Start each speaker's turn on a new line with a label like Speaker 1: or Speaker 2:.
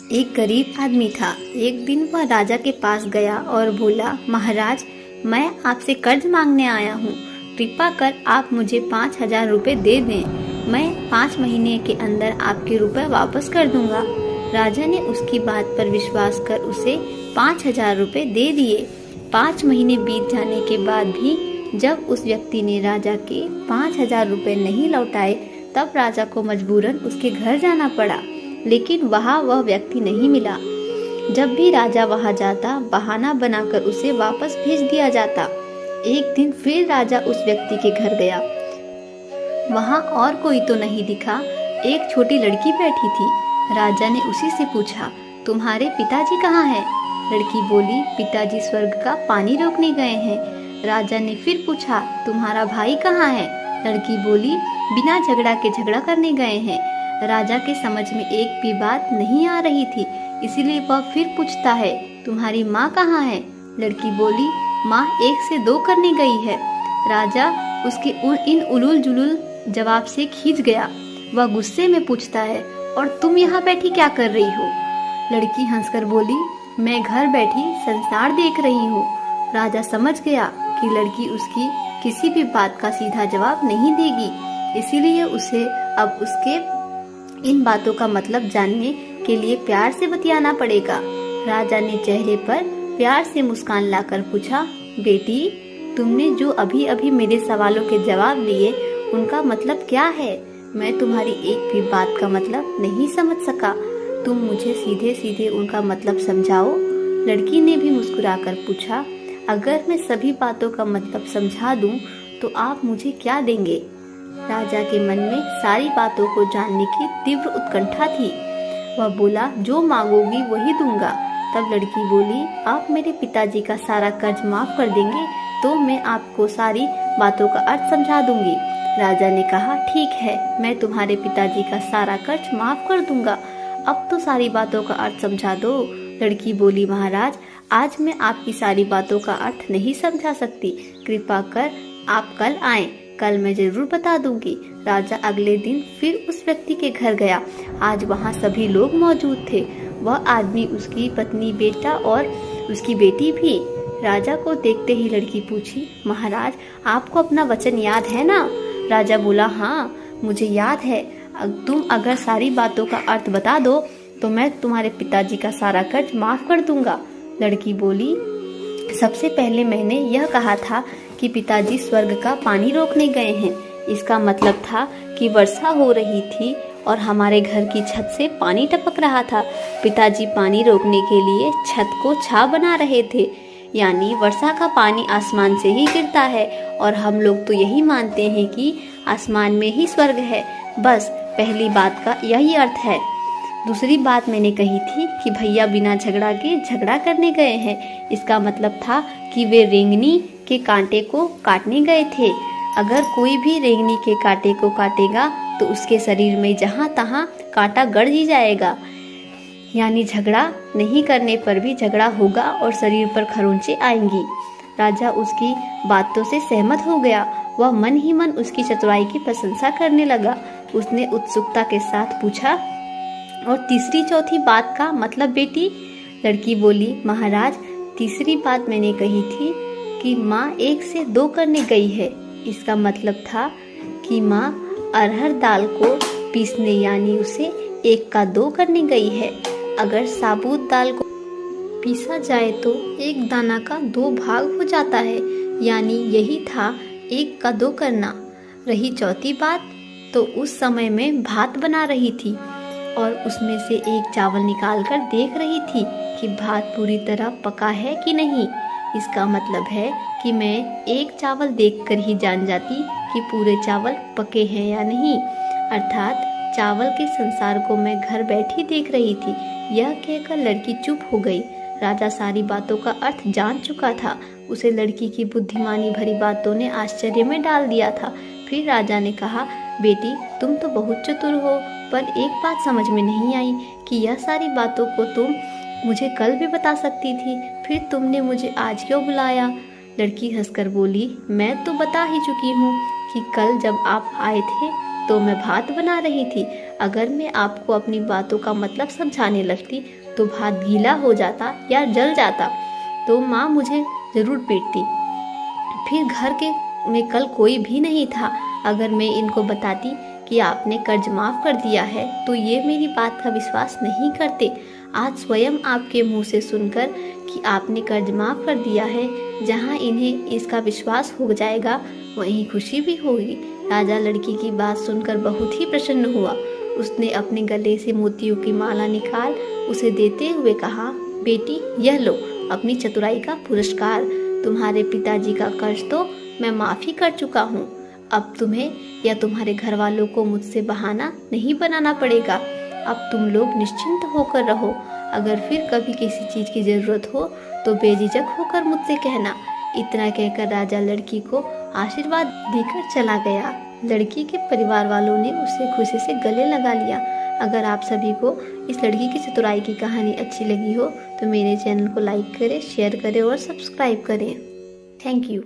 Speaker 1: एक गरीब आदमी था। एक दिन वह राजा के पास गया और बोला, महाराज, मैं आपसे कर्ज मांगने आया हूँ। कृपा कर आप मुझे 5,000 रुपये दे दें। मैं 5 महीने के अंदर आपके रुपए वापस कर दूंगा। राजा ने उसकी बात पर विश्वास कर उसे 5,000 रुपये दे दिए। 5 महीने बीत जाने के बाद भी जब उस व्यक्ति ने राजा के 5,000 रुपये नहीं लौटाए, तब राजा को मजबूरन उसके घर जाना पड़ा, लेकिन वहाँ वह व्यक्ति नहीं मिला। जब भी राजा वहाँ जाता, बहाना बनाकर उसे वापस भेज दिया जाता। एक दिन फिर राजा उस व्यक्ति के घर गया। वहाँ और कोई तो नहीं दिखा, एक छोटी लड़की बैठी थी। राजा ने उसी से पूछा, तुम्हारे पिताजी कहाँ हैं? लड़की बोली, पिताजी स्वर्ग का पानी रोकने गए हैं। राजा ने फिर पूछा, तुम्हारा भाई कहाँ है? लड़की बोली, बिना झगड़ा के झगड़ा करने गए हैं। राजा के समझ में एक भी बात नहीं आ रही थी, इसीलिए वह फिर पूछता है, तुम्हारी माँ कहाँ है? लड़की बोली, माँ 1 से 2 करने गई है। राजा उसके इन उलूल जुलूल जवाब से खींच गया। वह गुस्से में पूछता है, और तुम यहाँ बैठी क्या कर रही हो? लड़की हंसकर बोली, मैं घर बैठी संसार देख रही हूँ। राजा समझ गया कि लड़की उसकी किसी भी बात का सीधा जवाब नहीं देगी, इसीलिए उसे अब उसके इन बातों का मतलब जानने के लिए प्यार से बतियाना पड़ेगा। राजा ने चेहरे पर प्यार से मुस्कान लाकर पूछा, बेटी, तुमने जो अभी अभी मेरे सवालों के जवाब दिए, उनका मतलब क्या है? मैं तुम्हारी एक भी बात का मतलब नहीं समझ सका। तुम मुझे सीधे सीधे उनका मतलब समझाओ। लड़की ने भी मुस्कुराकर पूछा, अगर मैं सभी बातों का मतलब समझा दूं, तो आप मुझे क्या देंगे? राजा के मन में सारी बातों को जानने की तीव्र उत्कंठा थी। वह बोला, जो मांगोगी वही दूंगा। तब लड़की बोली, आप मेरे पिताजी का सारा कर्ज माफ कर देंगे तो मैं आपको सारी बातों का अर्थ समझा दूंगी। राजा ने कहा, ठीक है, मैं तुम्हारे पिताजी का सारा कर्ज माफ कर दूंगा। अब तो सारी बातों का अर्थ समझा दो। लड़की बोली, महाराज, आज मैं आपकी सारी बातों का अर्थ नहीं समझा सकती। कृपा कर आप कल आएं, कल मैं जरूर बता दूंगी। राजा अगले दिन फिर उस व्यक्ति के घर गया। आज वहाँ सभी लोग मौजूद थे। वह आदमी, उसकी पत्नी, बेटा और उसकी बेटी भी। राजा को देखते ही लड़की पूछी, महाराज, आपको अपना वचन याद है ना? राजा बोला, हाँ, मुझे याद है। तुम अगर सारी बातों का अर्थ बता दो तो मैं तुम्हारे पिताजी का सारा कर्ज माफ कर दूंगा। लड़की बोली, सबसे पहले मैंने यह कहा था कि पिताजी स्वर्ग का पानी रोकने गए हैं। इसका मतलब था कि वर्षा हो रही थी और हमारे घर की छत से पानी टपक रहा था। पिताजी पानी रोकने के लिए छत को छाव बना रहे थे, यानी वर्षा का पानी आसमान से ही गिरता है और हम लोग तो यही मानते हैं कि आसमान में ही स्वर्ग है। बस पहली बात का यही अर्थ है। दूसरी बात मैंने कही थी कि भैया बिना झगड़ा के झगड़ा करने गए हैं। इसका मतलब था कि वे रेंगनी के कांटे को काटने गए थे। अगर कोई भी रेंगनी के कांटे को काटेगा तो उसके शरीर में जहाँ तहाँ कांटा गड़ ही जाएगा, यानी झगड़ा नहीं करने पर भी झगड़ा होगा और शरीर पर खरोंचे आएंगी। राजा उसकी बातों से सहमत हो गया। वह मन ही मन उसकी चतुराई की प्रशंसा करने लगा। उसने उत्सुकता के साथ पूछा, और तीसरी चौथी बात का मतलब बेटी? लड़की बोली, महाराज, तीसरी बात मैंने कही थी कि माँ 1 से 2 करने गई है। इसका मतलब था कि माँ अरहर दाल को पीसने, यानी उसे 1 का 2 करने गई है। अगर साबुत दाल को पीसा जाए तो 1 दाना का 2 भाग हो जाता है, यानी यही था 1 का 2 करना। रही चौथी बात, तो उस समय में भात बना रही थी और उसमें से 1 चावल निकालकर देख रही थी कि भात पूरी तरह पका है कि नहीं। इसका मतलब है कि मैं 1 चावल देखकर ही जान जाती कि पूरे चावल पके हैं या नहीं। अर्थात चावल के संसार को मैं घर बैठी देख रही थी। यह कहकर लड़की चुप हो गई। राजा सारी बातों का अर्थ जान चुका था। उसे लड़की की बुद्धिमानी भरी बातों ने आश्चर्य में डाल दिया था। फिर राजा ने कहा, बेटी, तुम तो बहुत चतुर हो, पर एक बात समझ में नहीं आई कि यह सारी बातों को तुम मुझे कल भी बता सकती थी, फिर तुमने मुझे आज क्यों बुलाया? लड़की हंसकर बोली, मैं तो बता ही चुकी हूँ कि कल जब आप आए थे तो मैं भात बना रही थी। अगर मैं आपको अपनी बातों का मतलब समझाने लगती तो भात गीला हो जाता या जल जाता तो माँ मुझे ज़रूर पीटती। फिर घर के में कल कोई भी नहीं था। अगर मैं इनको बताती कि आपने कर्ज माफ़ कर दिया है तो ये मेरी बात का विश्वास नहीं करते। आज स्वयं आपके मुंह से सुनकर कि आपने कर्ज माफ़ कर दिया है, जहाँ इन्हें इसका विश्वास हो जाएगा वहीं खुशी भी होगी। राजा लड़की की बात सुनकर बहुत ही प्रसन्न हुआ। उसने अपने गले से मोतियों की माला निकाल उसे देते हुए कहा, बेटी यह लो अपनी चतुराई का पुरस्कार। तुम्हारे पिताजी का कर्ज तो मैं माफ़ी कर चुका हूँ। अब तुम्हें या तुम्हारे घर वालों को मुझसे बहाना नहीं बनाना पड़ेगा। अब तुम लोग निश्चिंत होकर रहो। अगर फिर कभी किसी चीज़ की ज़रूरत हो तो बेझिझक होकर मुझसे कहना। इतना कहकर राजा लड़की को आशीर्वाद देकर चला गया। लड़की के परिवार वालों ने उसे खुशी से गले लगा लिया। अगर आप सभी को इस लड़की की चतुराई की कहानी अच्छी लगी हो तो मेरे चैनल को लाइक करें, शेयर करें और सब्सक्राइब करें। Thank you.